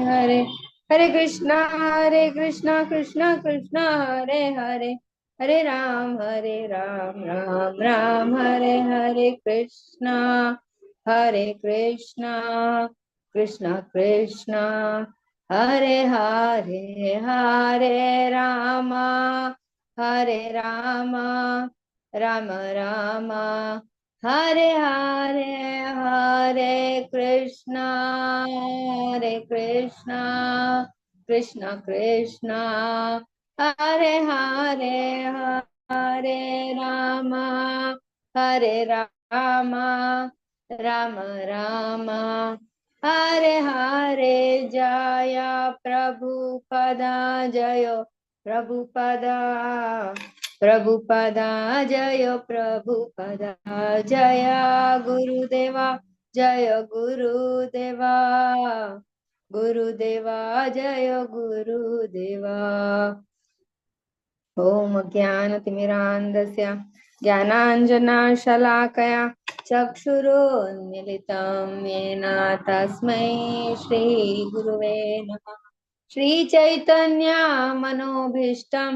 Hare, Hare Krishna Krishna Krishna Hare Hare, Hare Ram, Ram Ram Hare Hare, Krishna Krishna Krishna Hare Hare, Hare Rama, Rama Rama, Hare Hare, Hare Krishna Krishna Krishna, Hare Hare, Hare Rama, Rama Rama, Hare Hare, Jaya Prabhupada, Jayo Prabhupada, Prabhupada, Jaya Prabhupada, Jaya Gurudeva, Jaya Gurudeva, Gurudeva, Jaya Gurudeva. Om Jnanatimirandasya Jnananjana-shalakaya Chakshurunmilitam Yena Tasmai Shri Guruve Namah. Shri Chaitanya Manobhishtam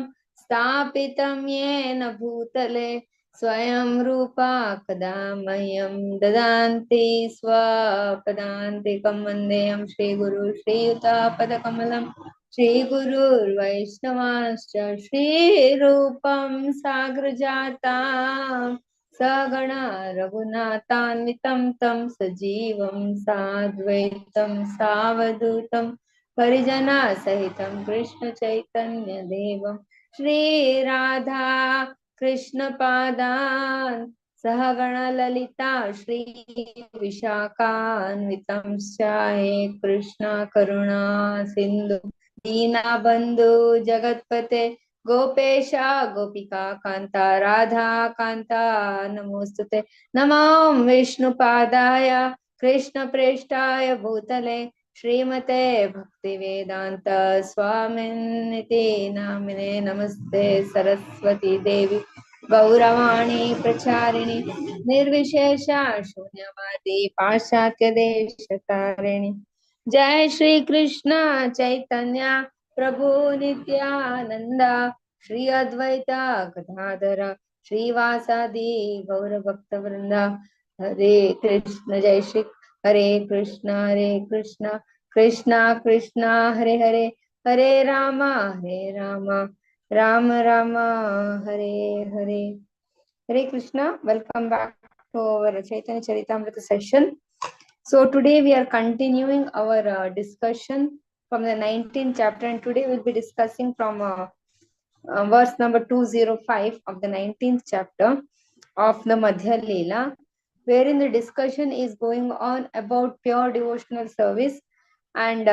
Stapitam Yena Bhutale Swayam Rupa Kadamahyam Dadanti Swapadanti Kamandeyam Shri Guru Shri Yuta Padakamalam Shri Guru Vaishnavascha Shri Rupam Sagrajata Sagana Raghunatanvitam Tam Sajivam Sadvaitam Savadutam Parijana Sahitam Krishna Chaitanya Devam Shri Radha Krishna Padan Sahagana Lalita Shri Vishakhanvitam Syahe Krishna Karuna Sindhu Dina Bandhu Jagatpate Gopesha Gopika Kanta Radha Kanta Namostute Namam Vishnu Padaya Krishna Preshtaya Bhutale Srimate Bhaktivedanta Swaminiti Namine Namaste Saraswati Devi Gauravani Pracharini Nirvishesha Shunyavadi Pashatya Deshatarini Jai Shri Krishna Chaitanya Prabhu Nityananda Shri Advaita Gadadhara Shri Vasadi Gaura Bhakta Vrinda Hare Krishna Jai Shri Hare Krishna Krishna Krishna Hare Hare Hare Rama Rama Rama Hare Hare. Hare Krishna. Welcome back to our Chaitanya Charitamrita session. So today we are continuing our discussion from the 19th chapter, and today we'll be discussing from verse number 205 of the 19th chapter of the Madhya Leela, wherein the discussion is going on about pure devotional service. And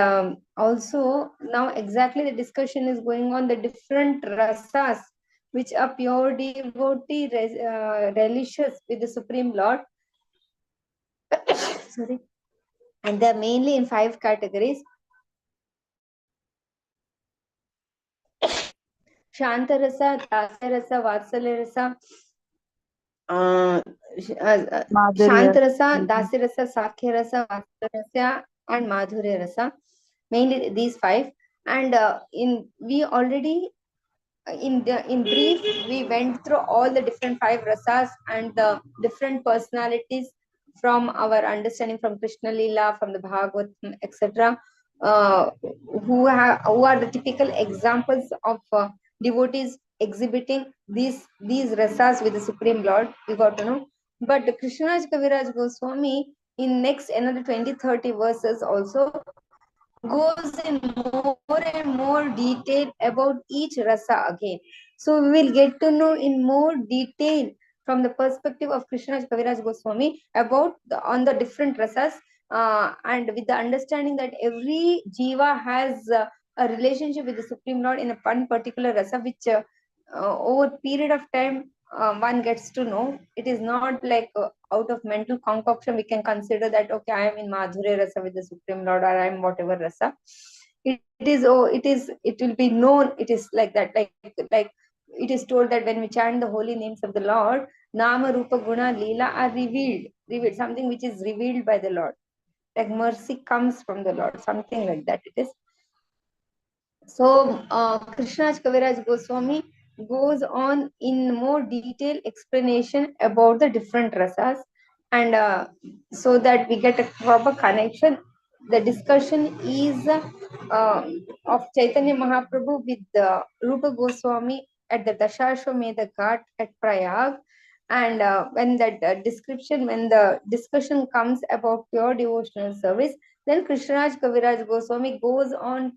also now exactly the discussion is going on the different rasas which a pure devotee relishes with the Supreme Lord. Sorry. And they're mainly in 5 categories. Shanta Rasa, Dasya Rasa, Vatsalya Rasa, Shanta Rasa, Dasya Rasa, Sakhya Rasa, Vatsalya Rasa, and Madhurya Rasa. Mainly these 5. And we already in brief we went through all the different 5 rasas and the different personalities from our understanding from Krishna Leela, from the Bhagavatam, etc. Who are the typical examples of devotees exhibiting these rasas with the Supreme Lord. We got to know. But Krishnaraj Kaviraj Goswami in next another 20-30 verses also goes in more and more detail about each rasa again. So we will get to know in more detail from the perspective of Krishna Kaviraj Goswami about on the different rasas, and with the understanding that every jiva has a relationship with the Supreme Lord in a one particular rasa, which over period of time one gets to know. It is not like out of mental concoction we can consider that okay, I am in Madhurya rasa with the Supreme Lord, or I am whatever rasa. It will be known. It is like that, like it is told that when we chant the holy names of the Lord, Nama Rupa Guna Leela are revealed, something which is revealed by the Lord. like mercy comes from the Lord, something like that it is. So Krishna's Kaviraj Goswami goes on in more detailed explanation about the different rasas, and so that we get a proper connection. The discussion is of Chaitanya Mahaprabhu with Rupa Goswami at the Dashashwamedha Ghat at Prayag, and when the discussion comes about pure devotional service, then Krishnaraj Kaviraj Goswami goes on,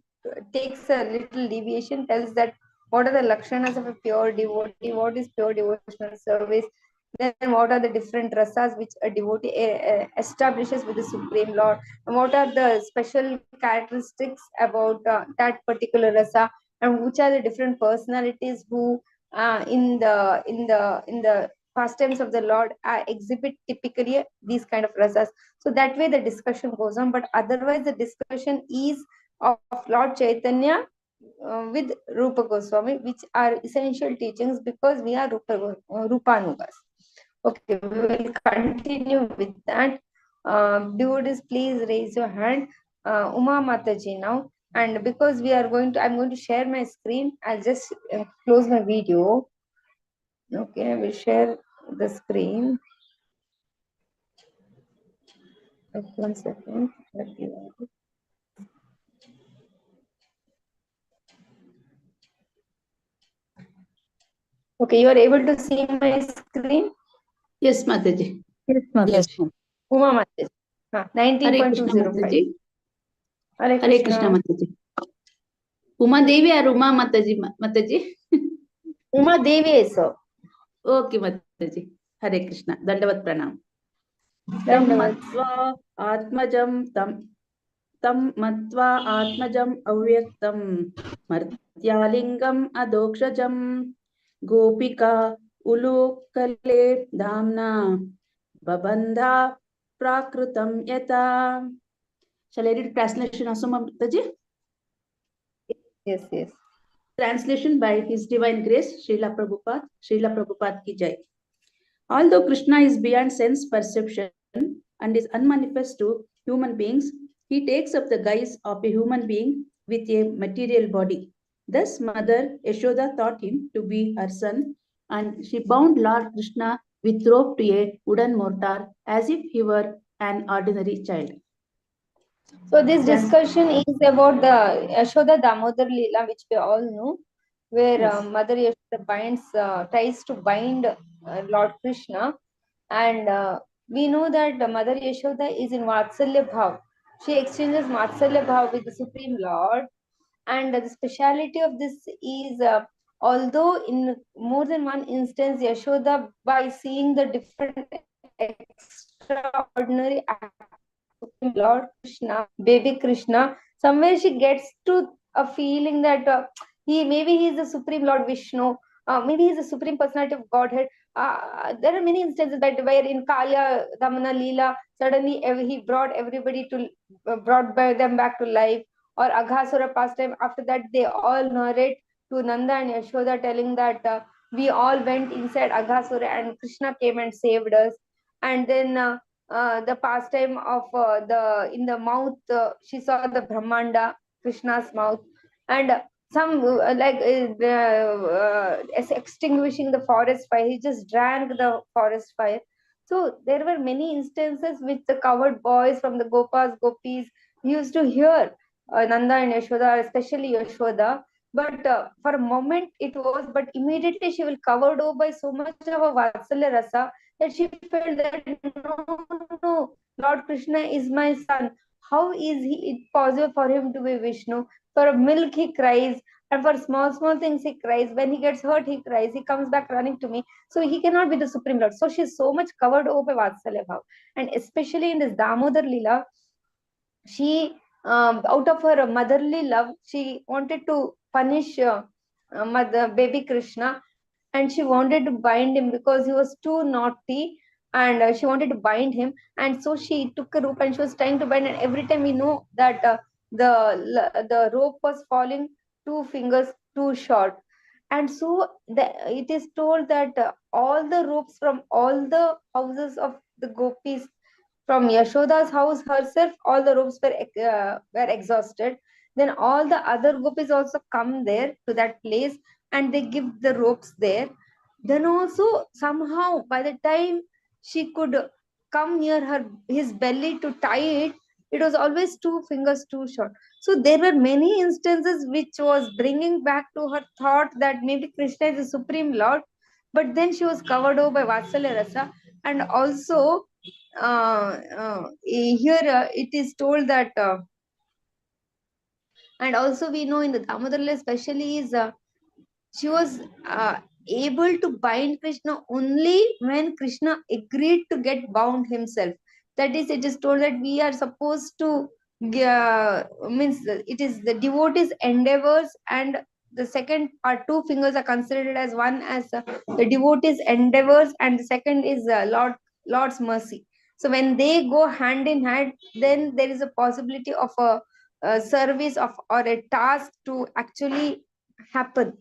takes a little deviation, tells that what are the lakshanas of a pure devotee, what is pure devotional service, then what are the different rasas which a devotee establishes with the Supreme Lord, and what are the special characteristics about that particular rasa, and which are the different personalities who in the pastimes of the Lord exhibit typically these kind of rasas. So that way the discussion goes on, but otherwise the discussion is of Lord Chaitanya with Rupa Goswami, which are essential teachings because we are Rupanugas. Okay, we will continue with that. Devotees, please raise your hand. Uma Mataji now. And because I'm going to share my screen, I'll just close my video. Okay, I will share the screen. Okay, 1 second. Okay, you are able to see my screen? Yes, Mataji. Yes, Mataji. Uma Mataji. 19.205. Hare Krishna Mataji. Uma Devi or Uma Mataji? Uma Devi is so. Okay, Mataji. Hare Krishna. Dandavat Pranam. Tam matva atmajam avyaktam martyalingam adokshajam gopika ulukale dhamna babandha prakrutam yata. Shall I read translation also, Mataji? Yes, yes. Translation by His Divine Grace, Srila Prabhupada ki jai. Although Krishna is beyond sense perception and is unmanifest to human beings, he takes up the guise of a human being with a material body. Thus, Mother Yashoda thought him to be her son, and she bound Lord Krishna with rope to a wooden mortar as if he were an ordinary child. So this discussion is about the Yashoda Damodar Leela, which we all know, where Yes. Mother Yashoda tries to bind Lord Krishna, and we know that Mother Yashoda is in Vatsalya Bhav. She exchanges Vatsalya Bhav with the Supreme Lord, and the speciality of this is, although in more than one instance, Yashoda, by seeing the different extraordinary Lord Krishna, baby Krishna, somewhere she gets to a feeling that he's the Supreme Lord Vishnu, maybe he's the Supreme Personality of Godhead. There are many instances that where in Kalya Damana Leela, suddenly he brought everybody to brought by them back to life, or Aghasura pastime. After that, they all narrate to Nanda and Yashoda, telling that we all went inside Aghasura and Krishna came and saved us. And then the pastime of in the mouth, she saw the Brahmanda, Krishna's mouth, and extinguishing the forest fire. He just drank the forest fire. So there were many instances which the covered boys from the Gopas, Gopis used to hear Nanda and Yashoda, especially Yashoda. But for a moment it was, but immediately she will covered over by so much of a Vatsalya rasa that she felt that no, Lord Krishna is my son. How is it possible for him to be Vishnu? For milk he cries, and for small things he cries. When he gets hurt, he cries. He comes back running to me. So he cannot be the Supreme Lord. So she's so much covered over by Vatsalya Bhav. And especially in this Damodar Leela, she, out of her motherly love, she wanted to punish baby Krishna, and she wanted to bind him because he was too naughty, and she wanted to bind him. And so she took a rope and she was trying to bind, and every time we know that the rope was falling 2 fingers too short. And so it is told that all the ropes from all the houses of the gopis from Yashoda's house herself, all the ropes were exhausted. Then all the other gopis also come there to that place and they give the ropes there. Then also somehow by the time she could come near his belly to tie it, it was always two fingers too short. So there were many instances which was bringing back to her thought that maybe Krishna is the supreme lord, but then she was covered over by Vatsalya Rasa. And also here it is told that and also we know in the Damodar especially is she was able to bind Krishna only when Krishna agreed to get bound himself. That is, it is told that we are supposed to means it is the devotee's endeavors, and the second part, two fingers are considered as one as the devotee's endeavors, and the second is Lord's mercy. So when they go hand in hand, then there is a possibility of a service of or a task to actually happen.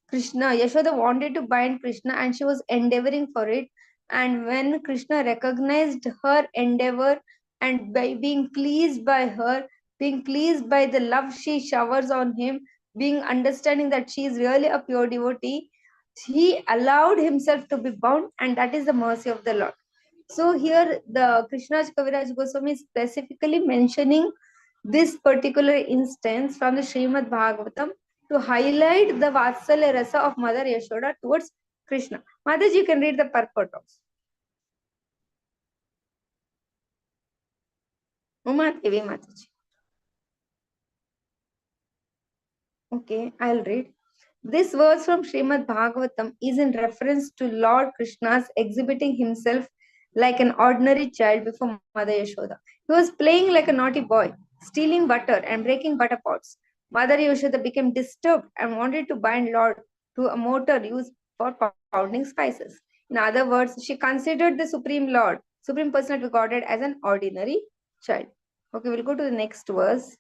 Krishna, Yashoda wanted to bind Krishna and she was endeavoring for it. And when Krishna recognized her endeavor and by being pleased by her, being pleased by the love she showers on him, being understanding that she is really a pure devotee, he allowed himself to be bound, and that is the mercy of the Lord. So here the Krishna's Kaviraj Goswami is specifically mentioning this particular instance from the Srimad Bhagavatam to highlight the Vatsalya Rasa of Mother Yashoda towards Krishna. Mataji, you can read the purport also. Uma Devi Mataji. Okay, I'll read. This verse from Srimad Bhagavatam is in reference to Lord Krishna's exhibiting himself like an ordinary child before Mother Yashoda. He was playing like a naughty boy, stealing butter and breaking butter pots. Mother Yashoda became disturbed and wanted to bind Lord to a mortar used for pounding spices. In other words, she considered the Supreme Lord, Supreme Personality of Godhead, as an ordinary child. Okay, we'll go to the next verse.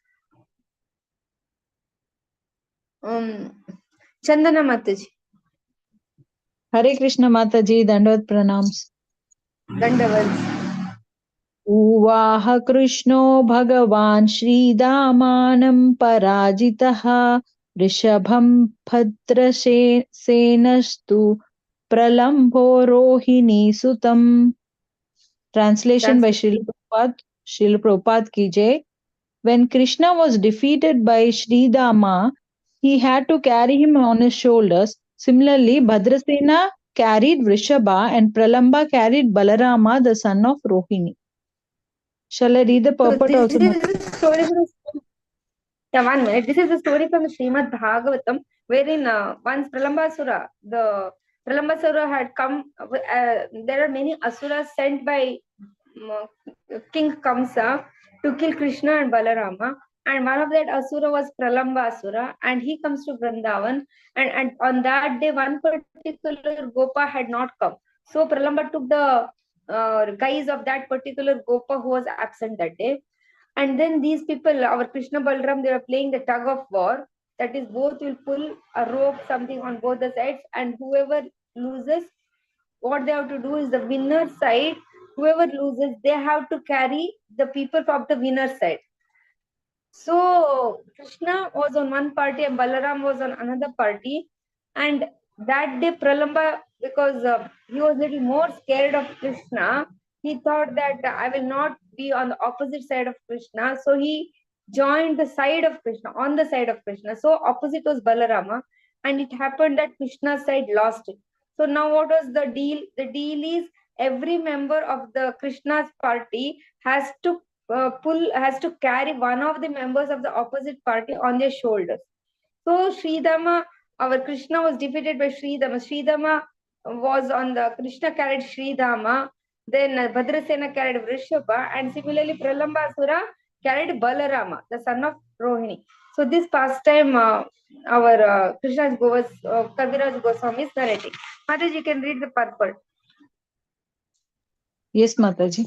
Chandana Mataji. Hare Krishna Mataji, Dandavat Pranams. Dandavat. उवाह कृष्णो भगवान् श्रीदामानं पराजितः वृषभं भद्रसेनस्तु प्रलम्भो रोहिणीसुतम्. Translation by Srila Prabhupada ki jai. When Krishna was defeated by Sridama, he had to carry him on his shoulders. Similarly, Bhadrasena carried Vrishabha and Pralamba carried Balarama, the son of Rohini. Shall I read the purport also? This is the story from, 1 minute. This is the story from the Srimad Bhagavatam, wherein once Pralambasura, the Pralambasura had come. There are many asuras sent by King Kamsa to kill Krishna and Balarama. And one of that asura was Pralambasura, and he comes to Vrindavan. And on that day, one particular Gopa had not come. So Pralamba took the guise of that particular Gopa who was absent that day. And then these people, our Krishna Balaram, they were playing the tug of war. That is, both will pull a rope, something on both the sides, and whoever loses, what they have to do is the winner side, whoever loses, they have to carry the people from the winner side. So Krishna was on one party and Balaram was on another party. And that day Pralamba, because he was a little more scared of Krishna, he thought that I will not be on the opposite side of Krishna. So he joined the side of Krishna, on the side of Krishna. So opposite was Balarama. And it happened that Krishna's side lost it. So now what was the deal? The deal is every member of the Krishna's party has to carry one of the members of the opposite party on their shoulders. So Sridama, our Krishna was defeated by Sridama. Sridama was on the, Krishna carried Sridama, then Bhadrasena carried Vrishabha, and similarly Pralambasura carried Balarama, the son of Rohini. So this pastime our Krishna's Kaviraj Goswami is narrating. Mataji, you can read the purport. Yes, Mataji.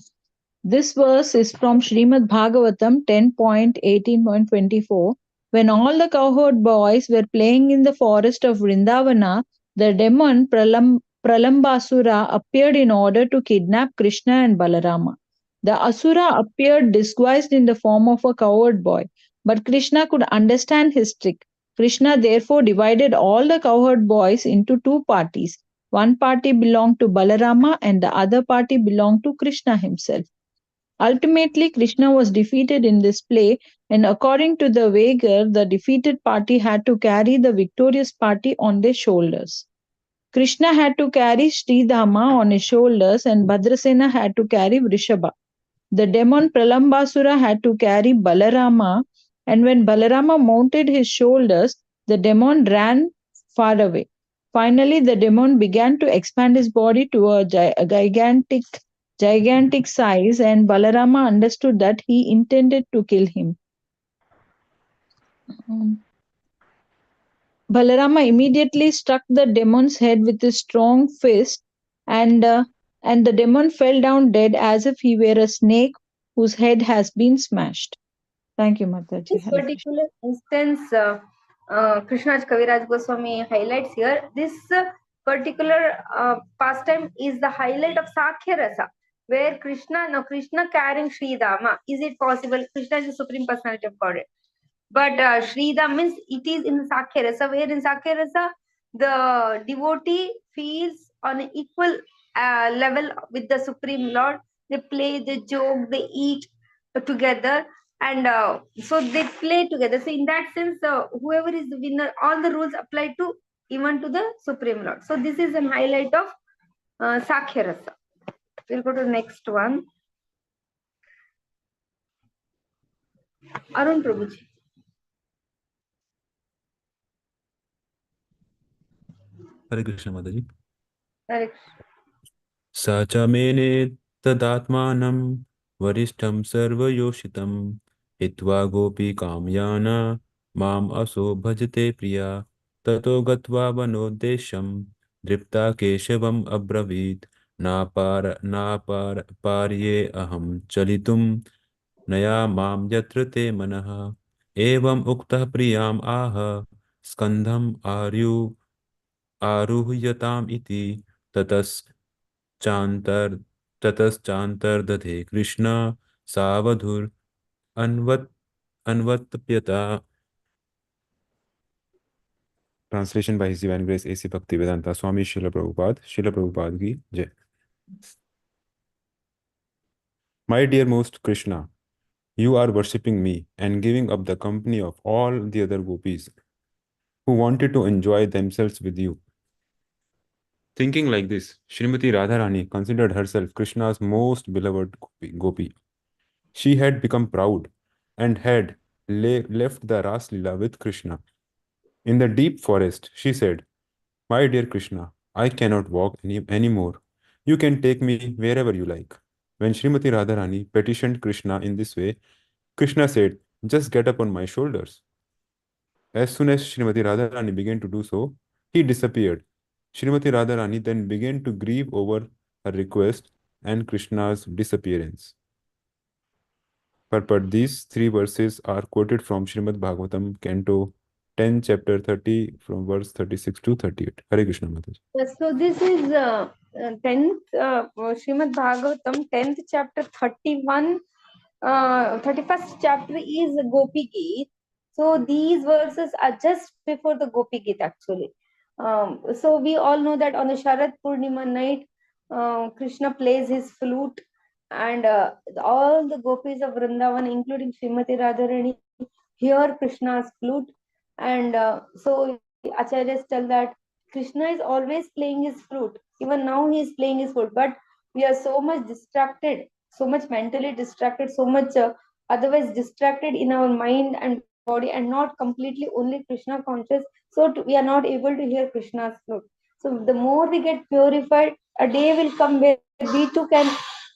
This verse is from Srimad Bhagavatam 10.18.24. When all the cowherd boys were playing in the forest of Vrindavana, the demon Pralambasura appeared in order to kidnap Krishna and Balarama. The Asura appeared disguised in the form of a cowherd boy, but Krishna could understand his trick. Krishna therefore divided all the cowherd boys into two parties. One party belonged to Balarama and the other party belonged to Krishna himself. Ultimately, Krishna was defeated in this play, and according to the Vagar, the defeated party had to carry the victorious party on their shoulders. Krishna had to carry Sridhama on his shoulders, and Bhadrasena had to carry Vrishabha. The demon Pralambasura had to carry Balarama, and when Balarama mounted his shoulders, the demon ran far away. Finally, the demon began to expand his body to a gigantic size, and Balarama understood that he intended to kill him. Balarama immediately struck the demon's head with his strong fist, and the demon fell down dead as if he were a snake whose head has been smashed. Thank you, Mataji. This particular instance, Krishna's Kaviraj Goswami highlights here. This particular pastime is the highlight of Sakhya Rasa, where Krishna carrying Sridhama. Is it possible? Krishna is the Supreme Personality of Godhead. But Sridham means it is in Sakhya Rasa, where in Sakhya Rasa, the devotee feels on an equal level with the Supreme Lord. They play, they joke, they eat together, and so they play together. So in that sense, whoever is the winner, all the rules apply to even to the Supreme Lord. So this is a highlight of Sakhya Rasa. We'll go to the next one. Arun Prabhuji. Hare Krishna Mataji. Hare Sa cha mene tadatmanam varishtam sarvayoshitam hitva gopi kamyana mam aso bhajate priya tato gatva vanodesham dripta keshavam abravit parye aham chalitum naya mam yatra te manaha evam uktah priyam aha skandham aruhyatam iti tatas चांतर दधे Krishna सावधुर अन्वत्प्यता. Translation by His Divine Grace A.C. Bhaktivedanta Swami Srila Prabhupada ki Jai. My dear most Krishna, you are worshipping me and giving up the company of all the other gopis who wanted to enjoy themselves with you. Thinking like this, Srimati Radharani considered herself Krishna's most beloved gopi. She had become proud and had left the Ras Lila with Krishna. In the deep forest, she said, "My dear Krishna, I cannot walk anymore. You can take me wherever you like." When Srimati Radharani petitioned Krishna in this way, Krishna said, "Just get up on my shoulders." As soon as Srimati Radharani began to do so, he disappeared. Srimati Radharani then began to grieve over her request and Krishna's disappearance. Purport: these three verses are quoted from Srimad Bhagavatam, Canto 10, Chapter 30, from verse 36 to 38. Hare Krishna Mataji. So this is 10th Srimad Bhagavatam, 10th chapter, 31, 31st chapter is Gopi Geet. So these verses are just before the Gopi Geet actually. So we all know that on the Sharad Purnima night, Krishna plays his flute, and all the gopis of Vrindavan, including Srimati Radharani, hear Krishna's flute, and so Acharyas tell that Krishna is always playing his flute. Even now he is playing his flute, but we are so much distracted, so much mentally distracted, so much otherwise distracted in our mind and body, and not completely only Krishna conscious. So we are not able to hear Krishna's flute. So the more we get purified, a day will come where we too can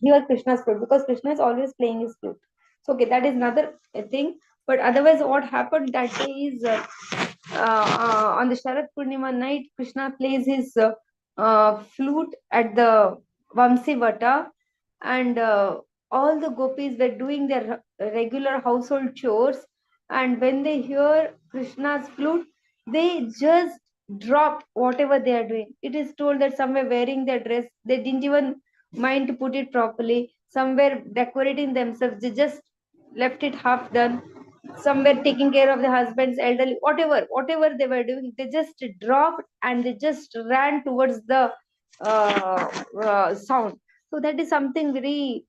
hear Krishna's flute, because Krishna is always playing his flute. So okay, that is another thing. But otherwise, what happened that day is on the Sharad Purnima night, Krishna plays his flute at the Vamsivata, and all the gopis were doing their regular household chores. And when they hear Krishna's flute, they just drop whatever they are doing. It is told that some were wearing their dress, they didn't even mind to put it properly. somewhere decorating themselves, they just left it half done, somewhere taking care of the husband's elderly, whatever they were doing, they just dropped and they just ran towards the sound. So that is something very,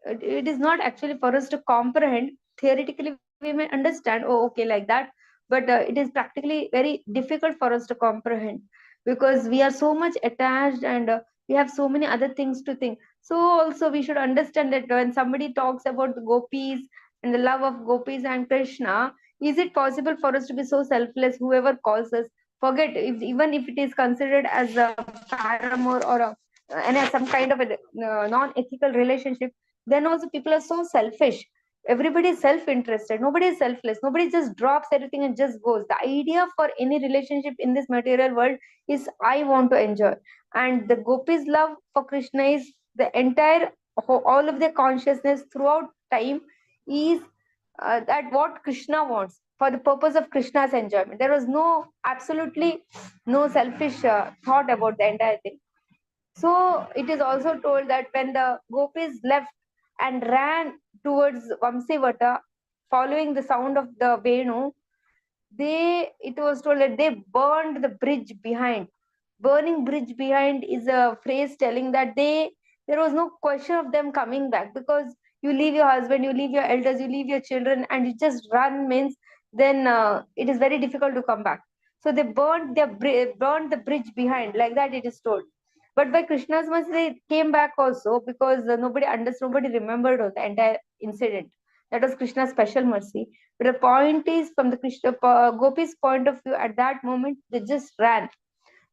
it is not actually for us to comprehend. Theoretically we may understand, oh okay, like that, but it is practically very difficult for us to comprehend, because we are so much attached, and we have so many other things to think. So also we should understand that when somebody talks about the gopis and the love of gopis and Krishna, is it possible for us to be so selfless? Whoever calls us, forget if, even if it is considered as a paramour or some kind of a non-ethical relationship, then also people are so selfish. Everybody is self-interested, nobody is selfless, nobody just drops everything and just goes. The idea for any relationship in this material world is I want to enjoy. And the gopis love for Krishna is the entire, all of their consciousness throughout time is that what Krishna wants, for the purpose of Krishna's enjoyment. There was no, absolutely no selfish thought about the entire thing. So it is also told that when the gopis left and ran towards Vamsivata, following the sound of the Venu, it was told that they burned the bridge behind. Burning bridge behind is a phrase telling that there was no question of them coming back, because you leave your husband, you leave your elders, you leave your children, and you just run, means then it is very difficult to come back. So they burned the bridge behind, like that it is told. But by Krishna's mercy, they came back also, because nobody understood, nobody remembered the entire incident. That was Krishna's special mercy. But the point is, from the Krishna Gopi's point of view, at that moment they just ran.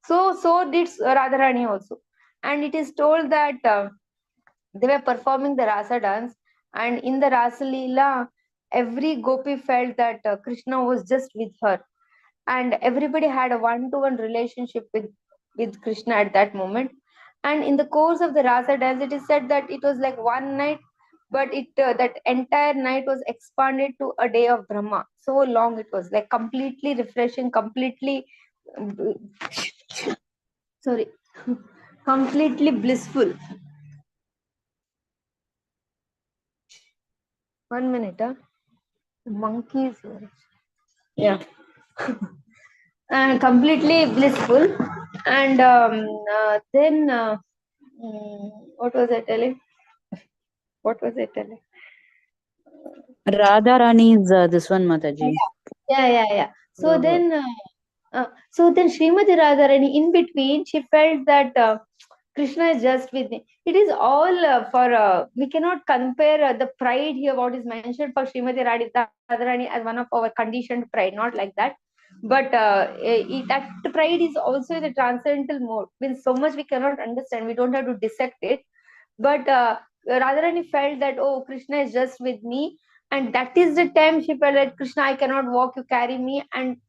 So did Radharani also. And it is told that they were performing the Rasa dance, and in the Rasa Leela, every gopi felt that Krishna was just with her, and everybody had a one-to-one relationship with Krishna at that moment. And in the course of the Rasa dance, it is said that it was like one night, but that entire night was expanded to a day of Brahma. So long it was, like completely refreshing, completely sorry, completely blissful. 1 minute, the monkeys here. Yeah. And completely blissful. And then what was I telling? Radharani is this one, Mataji. Yeah. So then Srimati Radharani, in between, she felt that Krishna is just with me. It is all we cannot compare the pride here, what is mentioned for Srimati Radharani as one of our conditioned pride, not like that. But that pride is also in the transcendental mode. Means so much we cannot understand, we don't have to dissect it. But Radharani felt that, oh, Krishna is just with me. And that is the time she felt like, Krishna, I cannot walk, you carry me. And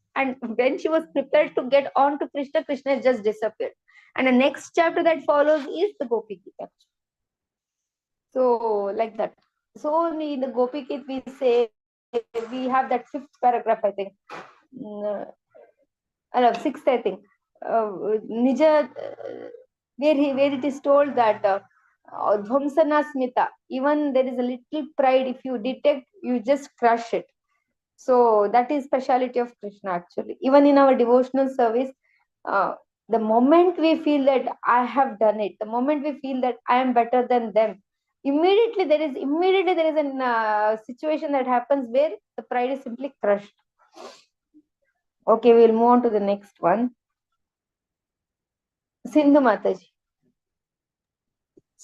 when she was prepared to get on to Krishna, Krishna just disappeared. And the next chapter that follows is the Gopi Gita. So, like that. So, in the Gopi Gita, we say, we have that 5th paragraph, I think. 6th, I think. Nija, where it is told that Dhvamsana Smita, even there is a little pride, if you detect, you just crush it. So that is speciality of Krishna actually. Even in our devotional service, the moment we feel that I have done it, the moment we feel that I am better than them, immediately there is a situation that happens where the pride is simply crushed. Okay, we'll move on to the next one. Sindhu Mataji.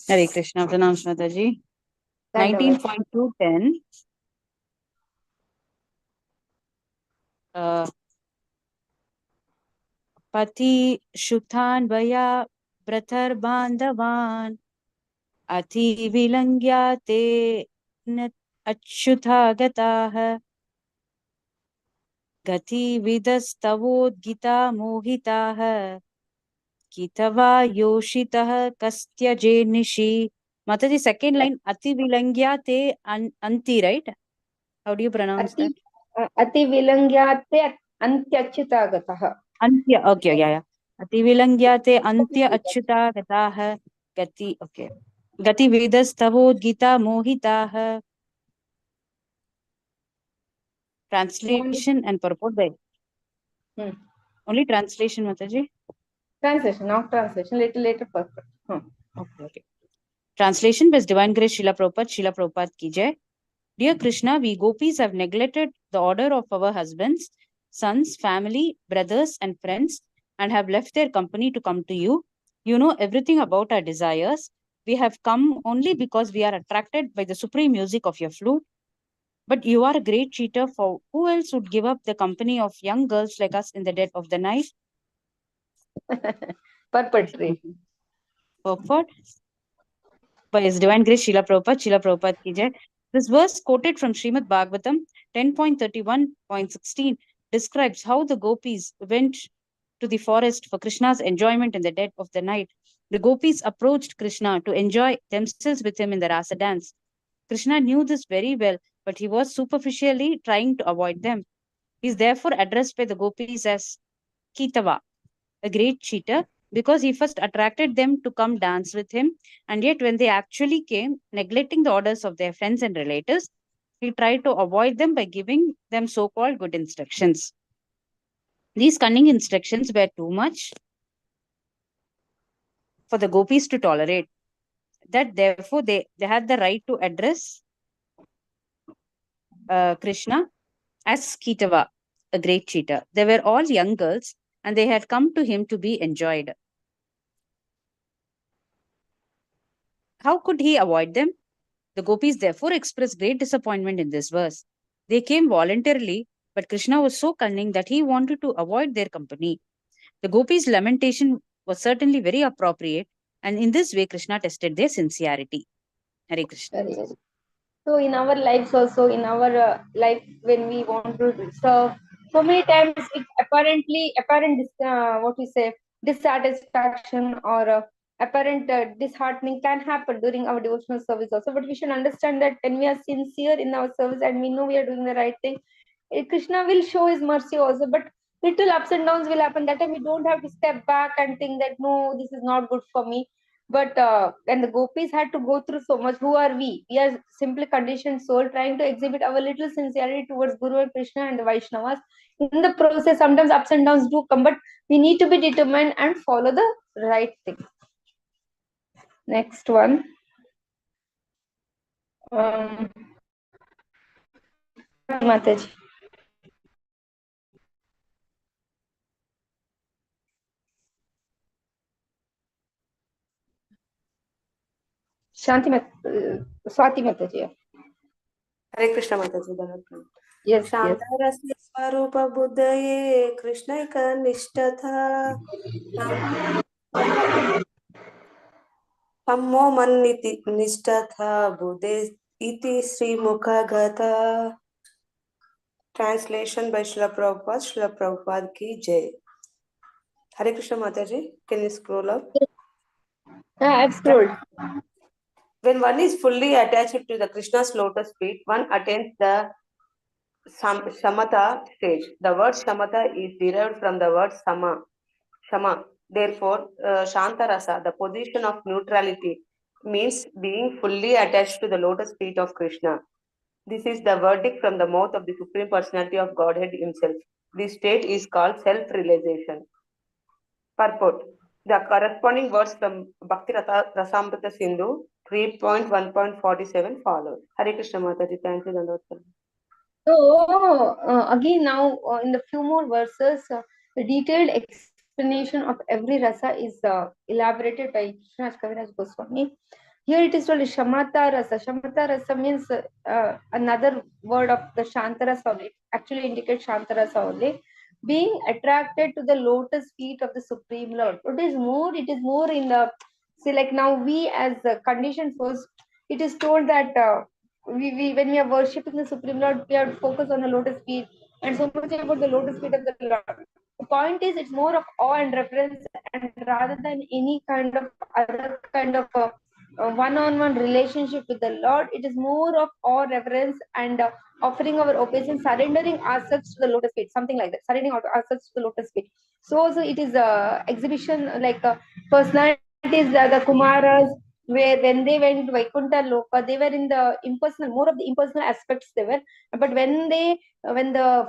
Hare Krishna, Pranam Mataji. 19.210. Pati Shutan Vaya Brathar Bandhavan Ati Vilangyate Achyutha Gatah Gati Vidastavod Gita Mohitah Kitava Yoshitah Kastya Jenishi. Mataji, second line, Ati Vilangyate Anti, right? How do you pronounce that? Ati Vilangyate Antyachyuta Gatah. Antya, okay, yeah. Ati Vilangyate Antya Achyuta Gatah Gati, okay. Gati Vedas Tavod Gita Mohitaha. Translation and purport by. Only translation, Mataji? Translation, not translation, later purport. Okay. Translation by His Divine Grace Srila Prabhupada ki jai. Dear Krishna, we gopis have neglected the order of our husbands, sons, family, brothers, and friends, and have left their company to come to you. You know everything about our desires. We have come only because we are attracted by the supreme music of your flute. But you are a great cheater, for who else would give up the company of young girls like us in the dead of the night? Purport. Purport by His Divine Grace Srila Prabhupada ki jai. This verse quoted from Srimad Bhagavatam 10.31.16 describes how the gopis went to the forest for Krishna's enjoyment in the dead of the night. The gopis approached Krishna to enjoy themselves with him in the rasa dance. Krishna knew this very well, but he was superficially trying to avoid them. He is therefore addressed by the gopis as Kitava, a great cheater, because he first attracted them to come dance with him, and yet when they actually came, neglecting the orders of their friends and relatives, he tried to avoid them by giving them so-called good instructions. These cunning instructions were too much for the gopis to tolerate. That therefore they had the right to address Krishna as Kitava, a great cheater. They were all young girls, and they had come to him to be enjoyed. How could he avoid them? The gopis therefore expressed great disappointment in this verse. They came voluntarily, but Krishna was so cunning that he wanted to avoid their company. The gopis' lamentation was certainly very appropriate, and in this way Krishna tested their sincerity. Hare Krishna. So in our lives also, in our life, when we want to serve, so many times it apparent dissatisfaction or apparent disheartening can happen during our devotional service also. But we should understand that when we are sincere in our service and we know we are doing the right thing, Krishna will show his mercy also. But little ups and downs will happen. That time we don't have to step back and think that no, this is not good for me. But when the gopis had to go through so much, who are we? We are simply conditioned soul trying to exhibit our little sincerity towards Guru and Krishna and the Vaishnavas. In the process, sometimes ups and downs do come, but we need to be determined and follow the right thing. Next one. Mataji. Swati Mataji. Hare Krishna Mataji. Yes. Shantarasya Swarupa Buddhaye Krishnaika Nishtatha Sammo Manniti Nishtatha Buddhe Iti Sri Mukha Gata. Translation by Srila Prabhupada ki jai. Hare Krishna Mataji, can you scroll up? I've scrolled. When one is fully attached to the Krishna's lotus feet, one attains the Shamatha stage. The word Shamatha is derived from the word Shama. Therefore, Shantarasa, the position of neutrality, means being fully attached to the lotus feet of Krishna. This is the verdict from the mouth of the Supreme Personality of Godhead himself. This state is called self-realization. Purport. The corresponding words from Bhakti Rasamrita Sindhu 3.1.47 follows. Hare Krishna Mataji, thank you, Dandavatsala. So again now in the few more verses, the detailed explanation of every rasa is elaborated by Krishna Kaviraj Goswami. Here it is told Shamata rasa. Shamata rasa means another word of the Shanta rasa only. It actually indicates Shanta rasa only. Being attracted to the lotus feet of the Supreme Lord. It is more in the, see, like now we as conditioned souls, it is told that we when we are worshipping the Supreme Lord, we are focused on the lotus feet and so much about the lotus feet of the Lord. The point is, it's more of awe and reverence, and rather than any kind of other kind of one-on-one relationship with the Lord, it is more of awe, reverence, and offering our obeisance, surrendering ourselves to the lotus feet, something like that, surrendering ourselves to the lotus feet. So it is a exhibition like personalities, the Kumaras, where when they went to Vaikuntha Loka, they were in the impersonal, more of the impersonal aspects they were. But when the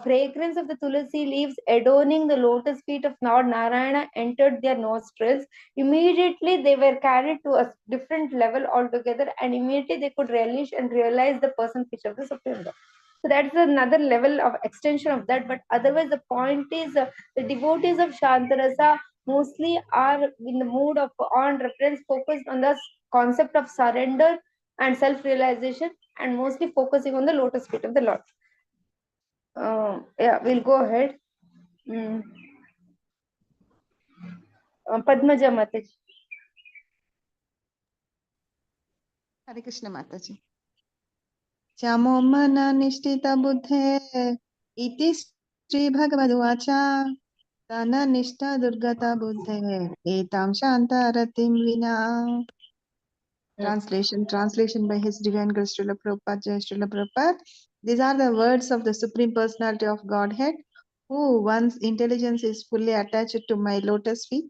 fragrance of the tulasi leaves adorning the lotus feet of Lord Narayana entered their nostrils, immediately they were carried to a different level altogether, and immediately they could relish and realize the person pitch of the Supreme Lord. So that's another level of extension of that. But otherwise, the point is the devotees of Shantarasa mostly are in the mood of on reference focused on the concept of surrender and self-realization, and mostly focusing on the lotus feet of the Lord. Yeah, we'll go ahead. Padmaja Mataji. Hare Krishna Mataji. Chamo mana nishtita buddhe iti Sri Bhagavaduvacha tana nishta durgata buddhe etam shantaratim vina. Translation by His Divine Grace Srila Prabhupada, Jai Srila Prabhupada. These are the words of the Supreme Personality of Godhead, who one's intelligence is fully attached to my lotus feet,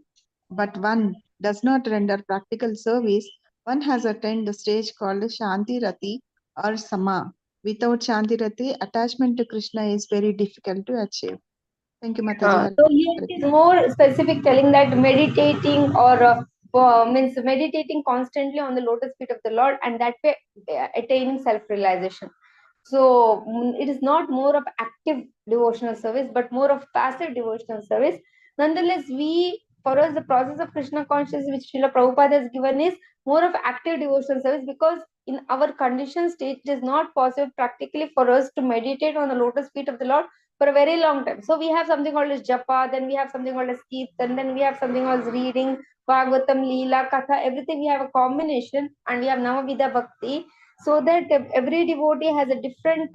but one does not render practical service. One has attained the stage called Shanti Rati or Sama. Without Shanti Rati, attachment to Krishna is very difficult to achieve. Thank you, Mataji. So here it is more specific, telling that meditating or means meditating constantly on the lotus feet of the Lord, and that way attaining self-realization. So it is not more of active devotional service, but more of passive devotional service. Nonetheless, for us, the process of Krishna consciousness which Srila Prabhupada has given is more of active devotional service, because in our conditioned state, it is not possible practically for us to meditate on the lotus feet of the Lord for a very long time. So we have something called as japa, then we have something called as kirtan, then we have something called as reading, Bhagavatam, Leela, Katha, everything we have a combination, and we have Navavida Bhakti, so that every devotee has a different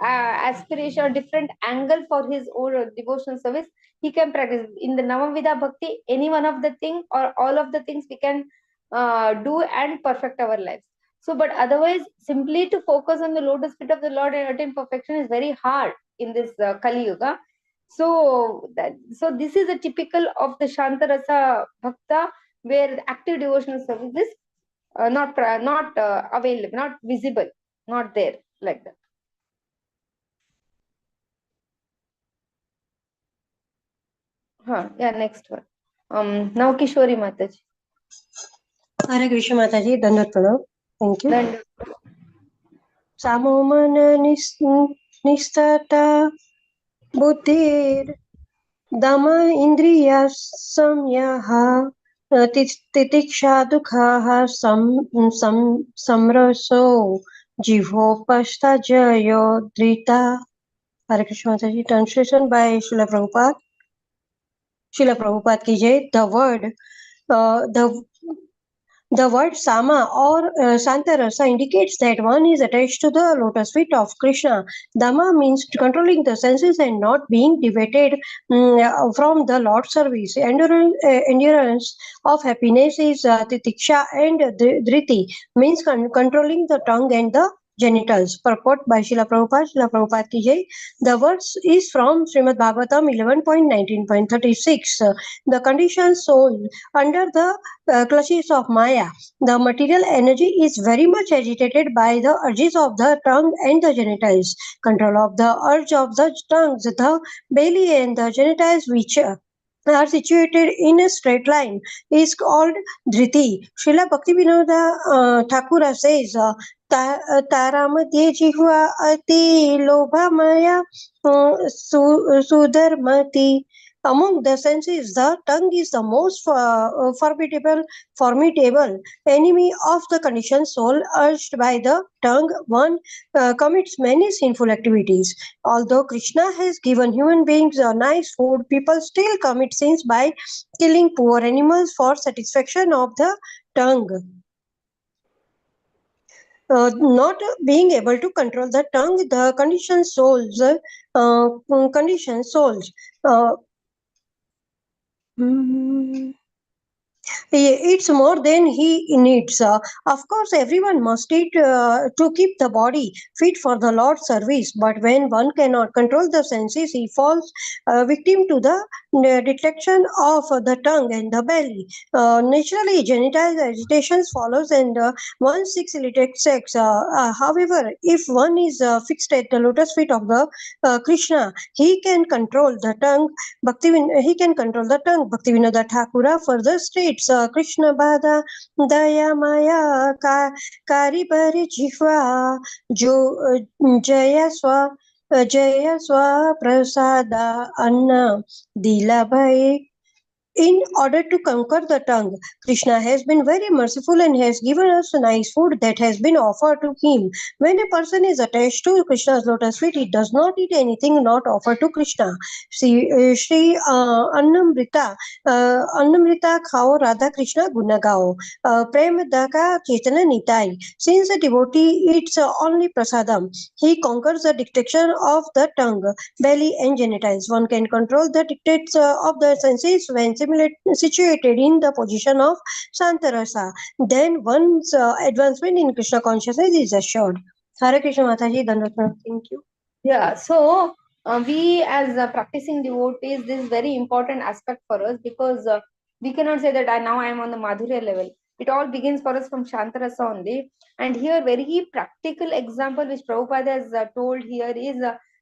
aspiration or different angle for his own devotional service. He can practice in the Navavida Bhakti, any one of the thing or all of the things we can do and perfect our lives. So, but otherwise, simply to focus on the lotus feet of the Lord and attain perfection is very hard in this Kali Yuga. So this is a typical of the Shantarasa Bhakta, where the active devotional service is not available, not visible, not there like that. Yeah, next one. Now Kishori Mataji. Hare Krishna Mataji, Dandat Pranam. Thank you. Samomana nistata buddhir dama indriya samyaha titiksha dukhaha samraso jivo pashtajayo drita. Hare Krishna Mataji. Translation by Srila Prabhupada. Srila Prabhupada ki jai. The word Sama or Santarasa indicates that one is attached to the lotus feet of Krishna. Dhamma means controlling the senses and not being deviated from the Lord's service. Endurance of happiness is Titiksha, and Driti means controlling the tongue and the genitals. Purport by Srila Prabhupada. Srila Prabhupada ki jai. The verse is from Srimad Bhagavatam 11.19.36. The conditioned soul under the clutches of Maya, the material energy is very much agitated by the urges of the tongue and the genitals. Control of the urge of the tongues, the belly and the genitals, which are situated in a straight line, is called Dhriti. Srila Bhaktivinoda Thakura says, Taramadye jihva ati lobhamaya sudharmati. Among the senses, the tongue is the most formidable enemy of the conditioned soul. Urged by the tongue, one commits many sinful activities. Although Krishna has given human beings a nice food, people still commit sins by killing poor animals for satisfaction of the tongue. Not being able to control the tongue, the conditioned souls It's more than he needs. Of course, everyone must eat to keep the body fit for the Lord's service. But when one cannot control the senses, he falls victim to the detection of the tongue and the belly. Naturally, genital agitations follows, and one seeks illicit sex. However, if one is fixed at the lotus feet of the Krishna, he can control the tongue. He can control the tongue. Bhaktivinoda Thakura further states, Krishna Bada Daya Maya Kari Bari Jihva Jo Jaya Swa Jaya Swa Prasada Anna Dila Bhai. In order to conquer the tongue, Krishna has been very merciful and has given us nice food that has been offered to him. When a person is attached to Krishna's lotus feet, he does not eat anything not offered to Krishna. Shri Annamrita, Annamrita khao Radha Krishna guna gao, Prem daka Chaitanya nitai. Since a devotee eats only prasadam, he conquers the dictation of the tongue, belly and genitals. One can control the dictates of the senses when situated in the position of Santarasa. Then one's advancement in Krishna consciousness is assured. Hare Krishna Mataji, Dandavat. Thank you. Yeah, so we as practicing devotees, this is very important aspect for us, because we cannot say that now I am on the Madhurya level. It all begins for us from Shantarasa only. And here, very practical example which Prabhupada has told here is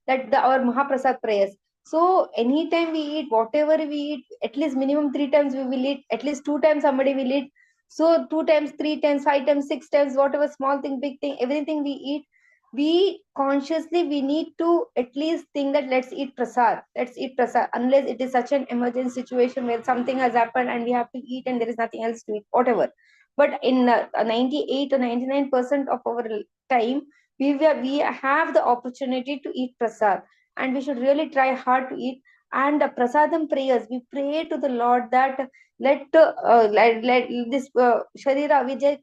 that our Mahaprasad prayers. So anytime we eat, whatever we eat, at least minimum 3 times we will eat, at least 2 times somebody will eat. So 2 times, 3 times, 5 times, 6 times, whatever small thing, big thing, everything we eat, we consciously we need to at least think that let's eat prasad, unless it is such an emergency situation where something has happened and we have to eat and there is nothing else to eat, whatever. But in 98 or 99% of our time, we have the opportunity to eat prasad, and we should really try hard to eat. And prasadam prayers, we pray to the Lord that let this sharira avidya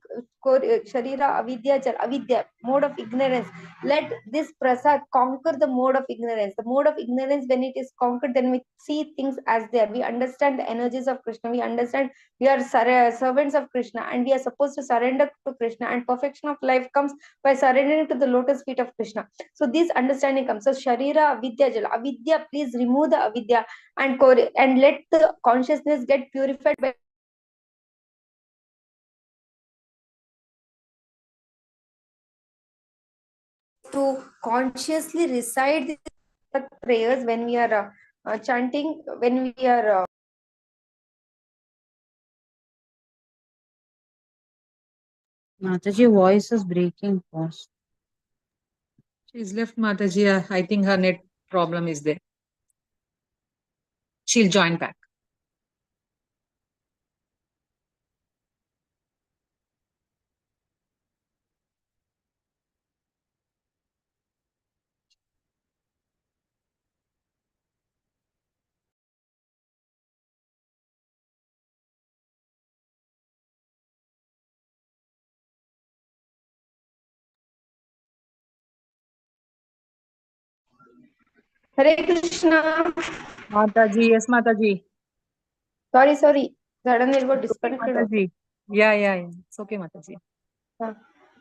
avidya mode of ignorance, let this prasad conquer the mode of ignorance. The mode of ignorance, when it is conquered, then we see things as they are. We understand the energies of Krishna. We understand we are servants of Krishna, and we are supposed to surrender to Krishna, and perfection of life comes by surrendering to the lotus feet of Krishna. So this understanding comes. So sharira avidya jala avidya, please remove the avidya and let the consciousness get purified by to consciously recite the prayers when we are chanting, when we are Mataji, your voice is breaking. Pause. She's left, Mataji. I think her net problem is there. She'll join back. Hare Krishna. Mataji, yes, Mataji. Sorry. Suddenly it got Okay, disconnected. Mataji. Yeah. It's okay, Mataji.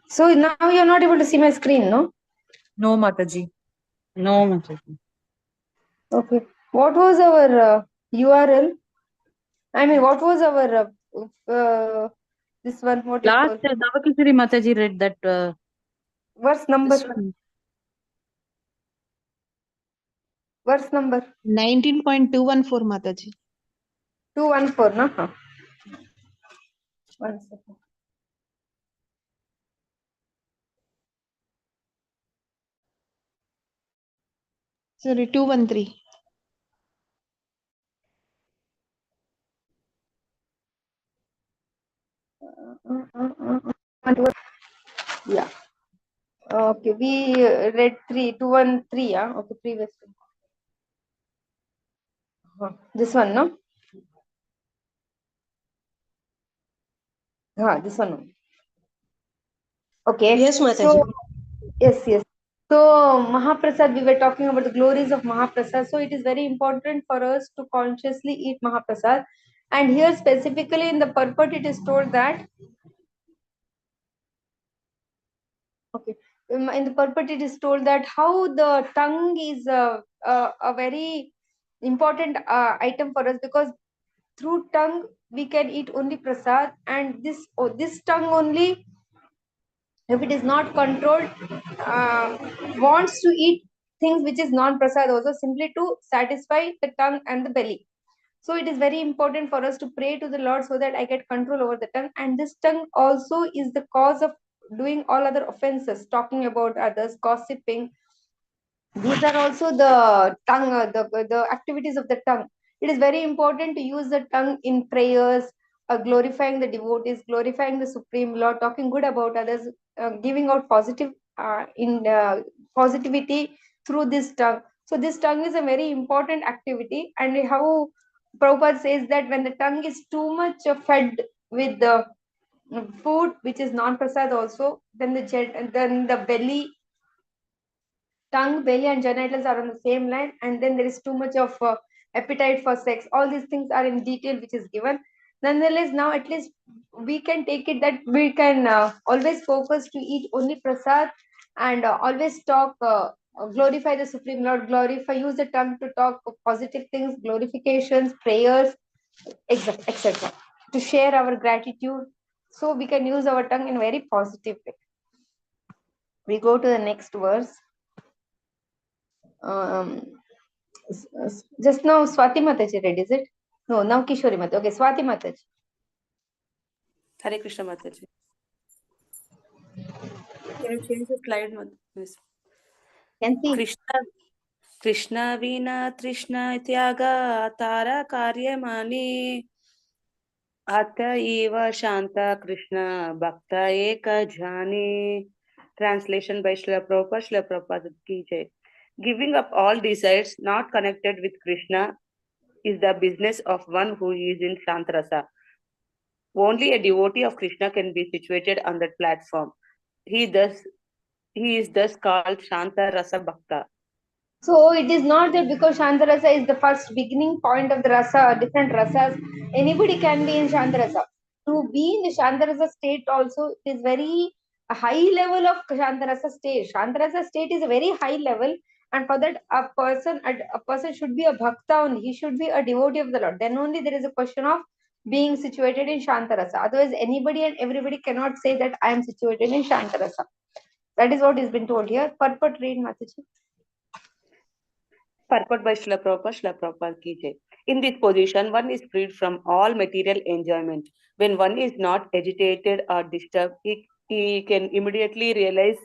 So now you're not able to see my screen, no? No, Mataji. No, Mataji. Okay. What was our URL? I mean, what was our this one? What is Last called? Navakishari Mataji read that Verse number. this one. Verse number 19.214 Mataji. 214, no? Huh. 1 second. Sorry, 213. Yeah. Okay, we read 213, yeah? Okay, previous one. This one, no? This one. Okay. Yes, Mataji. So, yes. So, Mahaprasad, we were talking about the glories of Mahaprasad. So, it is very important for us to consciously eat Mahaprasad. And here specifically in the purport, it is told that, okay, in the purport, it is told that how the tongue is a very important item for us, because through tongue we can eat only prasad, and this tongue only, if it is not controlled, wants to eat things which is non-prasad also, simply to satisfy the tongue and the belly. So it is very important for us to pray to the Lord so that I get control over the tongue. And this tongue also is the cause of doing all other offenses, talking about others, gossiping. These are also the tongue, the activities of the tongue. It is very important to use the tongue in prayers, glorifying the devotees, glorifying the Supreme Lord, talking good about others, giving out positivity through this tongue. So this tongue is a very important activity, and how Prabhupada says that when the tongue is too much fed with the food which is non-prasad also, then the belly, tongue, belly, and genitals are on the same line, and then there is too much of appetite for sex. All these things are in detail, which is given. Nonetheless, now at least we can take it that we can always focus to eat only prasad, and always talk, glorify the Supreme Lord, glorify, use the tongue to talk positive things, glorifications, prayers, etc. To share our gratitude. So we can use our tongue in a very positive way. We go to the next verse. Just now Swati Mataji read, is it? No, now Kishori Mataji. Okay, Swati Mataji. Hare Krishna Mataji. Can you change the slide, Miss? Can see. Krishna Vina Trishna Tyaga Tara Karyamani Atha Eva Shanta Krishna Bhakta Eka Jhani. Translation by Srila Prabhupada ki jai. Giving up all desires not connected with Krishna is the business of one who is in Shantarasa. Only a devotee of Krishna can be situated on that platform. He is thus called Shanta Rasa Bhakta. So it is not that because Shantarasa is the first beginning point of the rasa, different rasas, anybody can be in Shantarasa. To be in the Shantarasa state also is very a high level of Shantarasa state. Shantarasa state is a very high level, and for that a person should be a bhakta only. He should be a devotee of the Lord. Then only there is a question of being situated in Shantarasa. Otherwise, anybody and everybody cannot say that I am situated in Shantarasa. That is what is been told here. Purport read, Mataji. Purport by Srila Prabhupada ki jai. In this position, one is freed from all material enjoyment. When one is not agitated or disturbed, he can immediately realize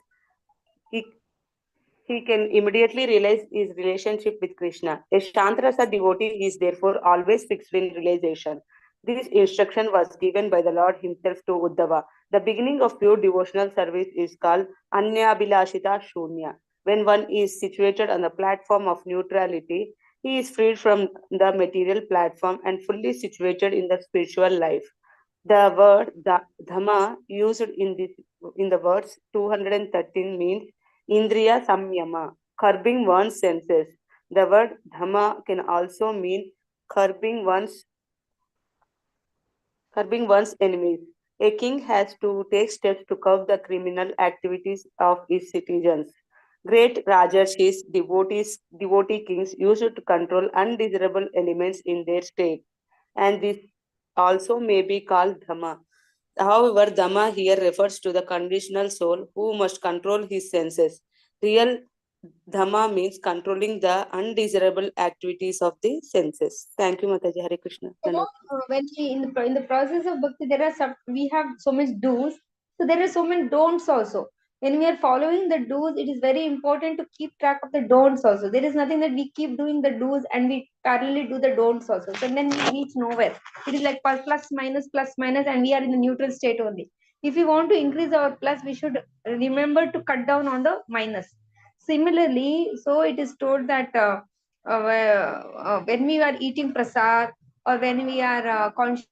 his relationship with Krishna. A Shantarasa devotee is therefore always fixed in realization. This instruction was given by the Lord himself to Uddhava. The beginning of pure devotional service is called Anyabhilashita Shunya. When one is situated on the platform of neutrality, he is freed from the material platform and fully situated in the spiritual life. The word Dhamma used in the words 213 means Indriya Samyama, curbing one's senses. The word Dhamma can also mean curbing one's enemies. A king has to take steps to curb the criminal activities of his citizens. Great Rajarshis, devotee kings used to control undesirable elements in their state, and this also may be called Dhamma. However, Dhamma here refers to the conditional soul who must control his senses. Real Dhamma means controlling the undesirable activities of the senses. Thank you, Mataji. Hare Krishna. When we in the process of bhakti, we have so much do's, so there are so many don'ts also. When we are following the do's, it is very important to keep track of the don'ts also. There is nothing that we keep doing the do's and we parallelly do the don'ts also. So then we reach nowhere. It is like plus minus, and we are in the neutral state only. If we want to increase our plus, we should remember to cut down on the minus. Similarly, so it is told that when we are eating prasad, or when we are consciously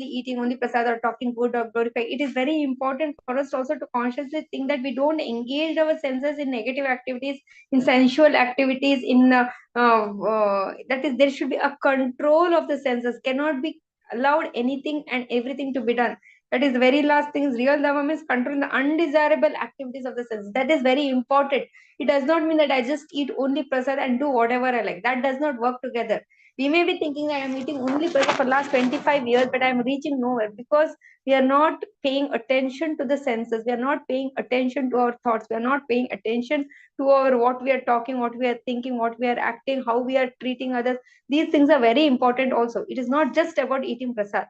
eating only prasad or talking good or glorify, it is very important for us also to consciously think that we don't engage our senses in negative activities, in sensual activities, in that is, there should be a control of the senses. Cannot be allowed anything and everything to be done. That is the very last thing. Is real dharma means controlling the undesirable activities of the senses. That is very important. It does not mean that I just eat only prasad and do whatever I like. That does not work together. We may be thinking that I'm eating only prasad for the last 25 years, but I'm reaching nowhere because we are not paying attention to the senses. We are not paying attention to our thoughts. We are not paying attention to our what we are talking, what we are thinking, what we are acting, how we are treating others. These things are very important also. It is not just about eating prasad.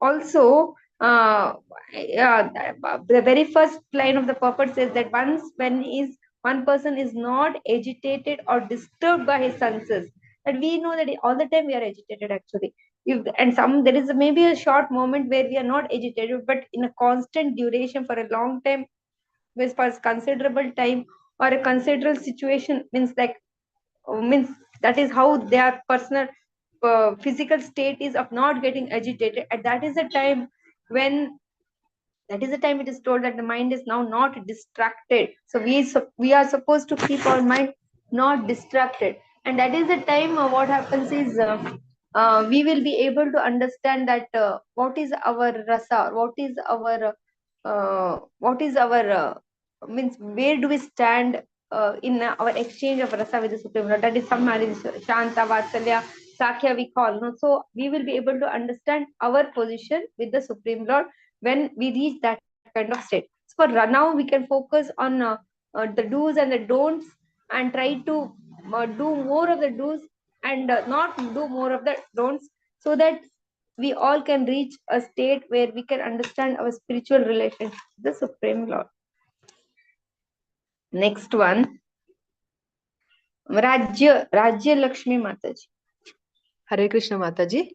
Also, the very first line of the purport says that one person is not agitated or disturbed by his senses, that we know that all the time we are agitated actually. There is maybe a short moment where we are not agitated, but in a constant duration for a long time, with for considerable time or a considerable situation, means that is how their personal physical state is of not getting agitated. And that is the time when it is told that the mind is now not distracted. So we are supposed to keep our mind not distracted, and that is the time what happens is we will be able to understand that what is our rasa, what is our means where do we stand in our exchange of rasa with the Supreme Lord. That is some Shanta, Vatsalya, Sakya we call. No? So we will be able to understand our position with the Supreme Lord when we reach that kind of state. So for now, we can focus on the do's and the don'ts and try to do more of the do's and not do more of the don'ts, so that we all can reach a state where we can understand our spiritual relationship with the Supreme Lord. Next one, Rajya Lakshmi Mataji. Hare Krishna Mataji.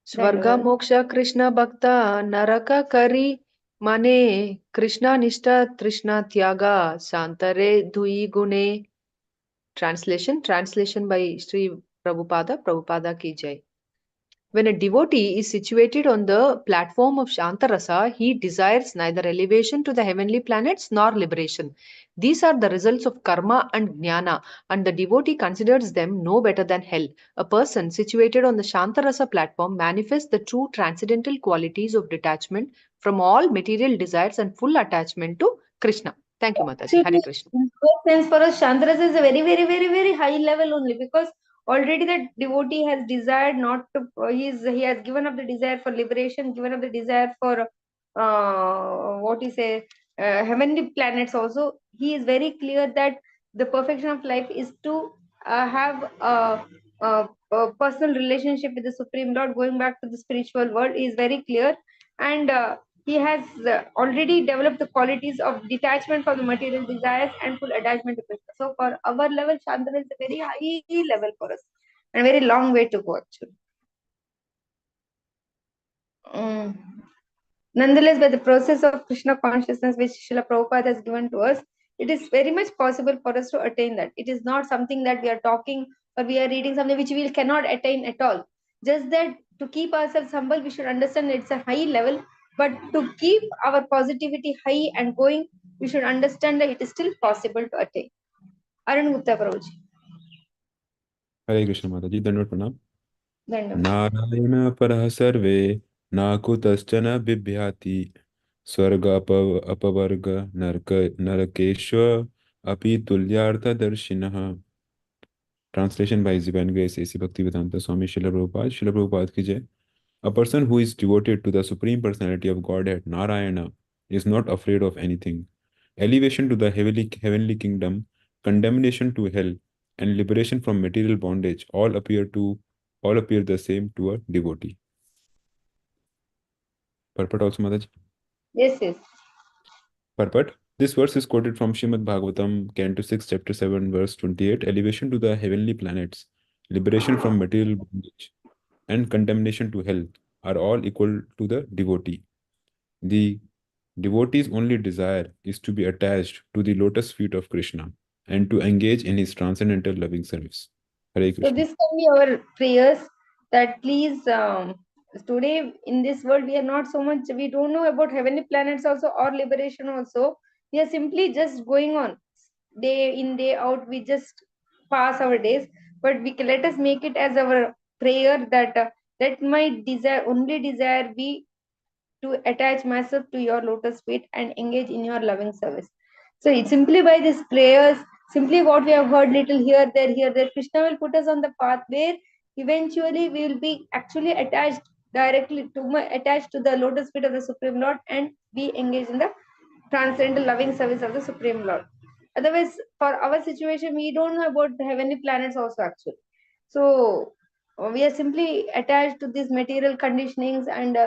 Swarga Moksha Krishna Bhakta Naraka Kari Mane Krishna Nishta Trishna Tyaga Santare Dhui Gune. Translation by Sri Prabhupada Ki Jai. When a devotee is situated on the platform of Shantarasa, he desires neither elevation to the heavenly planets nor liberation. These are the results of karma and jnana, and the devotee considers them no better than hell. A person situated on the Shantarasa platform manifests the true transcendental qualities of detachment from all material desires and full attachment to Krishna. Thank you, Mataji. Hare Krishna. In sense, for us, Shantarasa is a very, very, very, very high level only, because already the devotee has desired not to, he has given up the desire for liberation, given up the desire for heavenly planets also. He is very clear that the perfection of life is to have a personal relationship with the Supreme Lord, going back to the spiritual world. He is very clear, and he has already developed the qualities of detachment from the material desires and full attachment to Krishna. So for our level, Shantara is a very high level for us and a very long way to go actually. Nonetheless, by the process of Krishna consciousness which Srila Prabhupada has given to us, it is very much possible for us to attain that. It is not something that we are talking or we are reading something which we cannot attain at all. Just that to keep ourselves humble, we should understand it's a high level. But to keep our positivity high and going, we should understand that it is still possible to attain. Arun Gupta Prabhuji. Hare Krishna Mataji, Dandavad Pranam. Dandavad. Narayana Parah Sarve Nakutasthana Bibhyati Swarga Apavarga Narakeshwa Api Tulyartha Darshinaha. Translation by His Divine Grace A.C. Bhaktivedanta Swami Srila Prabhupada Ki Jai. A person who is devoted to the Supreme Personality of Godhead, Narayana, is not afraid of anything. Elevation to the heavenly kingdom, condemnation to hell, and liberation from material bondage all appear the same to a devotee. Purport also, Mataji? Yes. Purport. This verse is quoted from Srimad Bhagavatam, Canto 6, Chapter 7, verse 28. Elevation to the heavenly planets, liberation from material bondage, and condemnation to hell are all equal to the devotee. The devotee's only desire is to be attached to the lotus feet of Krishna and to engage in his transcendental loving service. Hare Krishna. So this can be our prayers, that please, today in this world we are not so much, we don't know about heavenly planets also or liberation also. We are simply just going on day in, day out. We just pass our days, but let us make it as our prayer that let my only desire be to attach myself to your lotus feet and engage in your loving service. So it's simply by these prayers, simply what we have heard little here, there, Krishna will put us on the path where eventually we will be actually attached directly attached to the lotus feet of the Supreme Lord, and we engage in the transcendental loving service of the Supreme Lord. Otherwise, for our situation, we don't know about the heavenly planets also actually. So we are simply attached to these material conditionings, and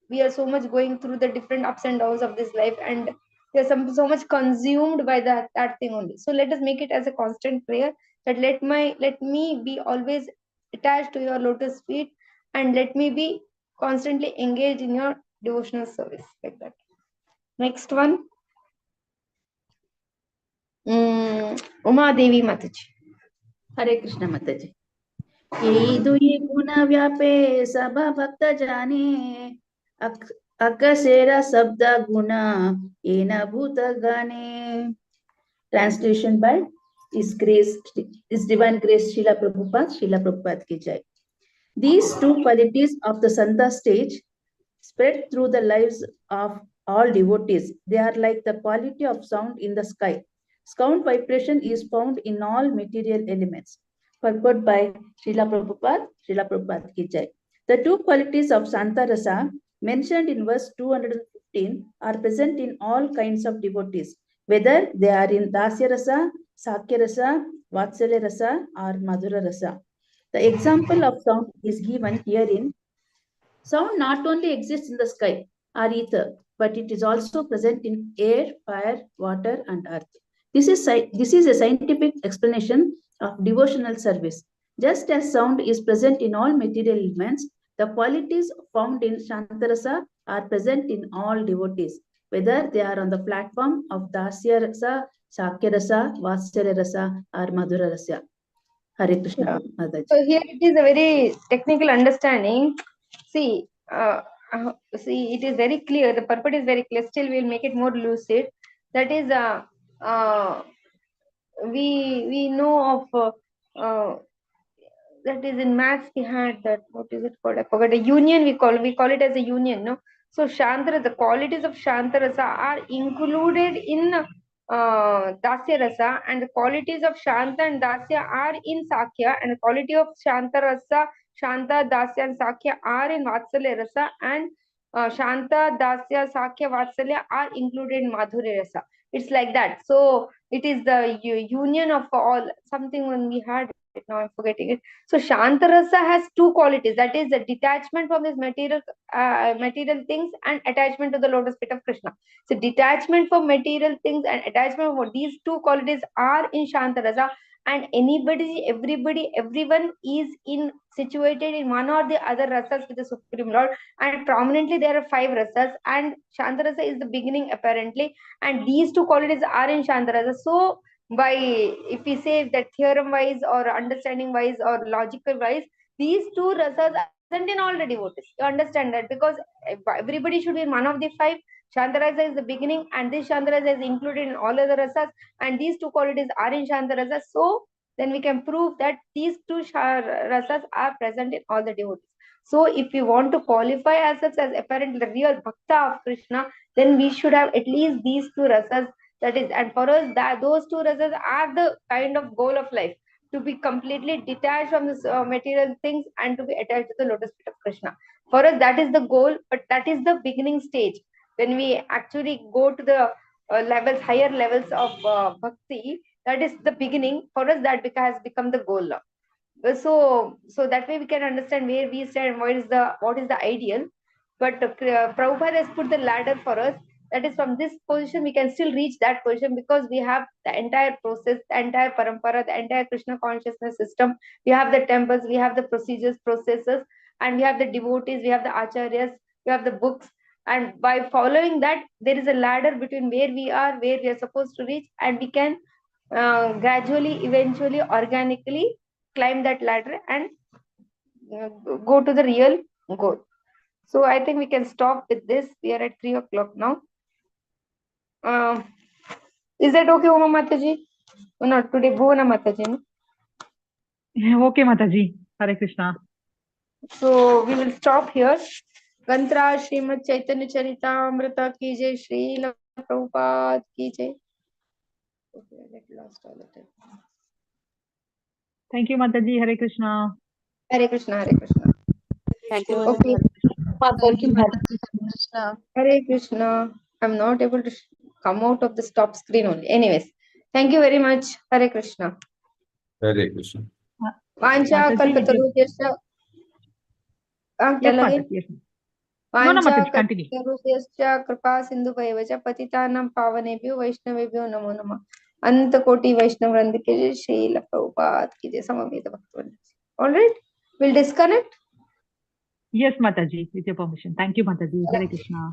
we are so much going through the different ups and downs of this life, and we are so much consumed by that thing only. So let us make it as a constant prayer that let me be always attached to your lotus feet, and let me be constantly engaged in your devotional service, like that. Next one. Uma Devi Mataji. Hare Krishna Mataji. यही दुई गुण व्यापे सब भक्त जाने अकसेरा शब्द गुण येन भूत गाने. Translation by His Divine Grace Srila Prabhupada ki jai. These two qualities of the Santa stage spread through the lives of all devotees. They are like the quality of sound in the sky. Sound vibration is found in all material elements. Purport by Srila Prabhupada ki jai. The two qualities of Santa Rasa mentioned in verse 215 are present in all kinds of devotees, whether they are in Dasya Rasa, Sakya Rasa, Vatsalya Rasa, or Madhura Rasa. The example of sound is given herein. Sound not only exists in the sky or ether, but it is also present in air, fire, water, and earth. This is a scientific explanation of devotional service. Just as sound is present in all material elements, the qualities found in Shantarasa are present in all devotees, whether they are on the platform of Dasya Rasa, Sakya Rasa, Vatsalya Rasa, or Madhura Rasa. Hare Krishna. So here it is a very technical understanding. See, it is very clear. The purport is very clear. Still, we will make it more lucid. That is, we know of that is in maths we had that, what is it called? I forgot. A union we call it as a union. No, so Shantara, the qualities of Shantarasa are included in Dasya Rasa, and the qualities of Shanta and Dasya are in Sakya, and the quality of Shanta Rasa, Shanta, Dasya, and Sakya are in Vatsalya Rasa, and Shanta, Dasya, Sakya, Vatsalya are included in Madhurya Rasa. It's like that. So it is the union of all, something when we had it, now I'm forgetting it. So Shantarasa has two qualities, that is the detachment from this material things and attachment to the lotus feet of Krishna. So detachment from material things and attachment from these two qualities are in Shantarasa, and everybody, everyone is situated in one or the other rasas with the Supreme Lord, and prominently there are 5 rasas, and Shantarasa is the beginning apparently, and these two qualities are in Shantarasa. So by, if we say that theorem wise or understanding wise or logical wise, these two rasas are present in all the devotees. You understand that, because everybody should be in one of the 5. Shantarasa is the beginning, and this Shantarasa is included in all other rasas, and these two qualities are in Shantarasa. So then we can prove that these two rasas are present in all the devotees. So if we want to qualify ourselves as apparently the real bhakta of Krishna, then we should have at least these two rasas. That is, and for us, that those two rasas are the kind of goal of life, to be completely detached from this material things and to be attached to the lotus feet of Krishna. For us, that is the goal, but that is the beginning stage. When we actually go to the higher levels of bhakti, that is the beginning. For us, that has become the goal now. So that way we can understand where we stand, what is the ideal. But Prabhupada has put the ladder for us. That is, from this position we can still reach that position, because we have the entire process, the entire parampara, the entire Krishna consciousness system. We have the temples, we have the processes, and we have the devotees, we have the acharyas, we have the books. And by following that, there is a ladder between where we are supposed to reach, and we can gradually, eventually, organically climb that ladder and go to the real goal. So I think we can stop with this. We are at 3 o'clock now. Is that okay, Uma Mataji? Oh, not today, Bhuvana Mataji. No? Okay, Mataji. Hare Krishna. So we will stop here. Gantra Srimad Chaitanya Charitamrita ki jai, Srila Prabhupada ki jai. Okay, I get lost all the time. Thank you, Mataji. Hare Krishna. Hare Krishna, Hare Krishna. Thank you. Okay. Thank you, Mataji. Hare Krishna. Hare Krishna. I'm not able to come out of the stop screen only. Anyways, thank you very much. Hare Krishna. Hare Krishna. Vancha Mataji, kalpatarujyasya. yes, क्या लगे? Mataji. Yes. No, वाञ्छा Mataji, continue. कल्पतरुभ्यश्च कृपा सिन्धुभैव च पतितानां पावनेभ्यो वैष्णवेभ्यो नमो नमः. अनंत कोटि वैष्णव वृंद के जय, श्रील प्रभुपाद की जय, समवेत भक्तवृंद. All right, we'll disconnect. Yes, Mataji, with your permission. Thank you, Mataji. Hare Krishna.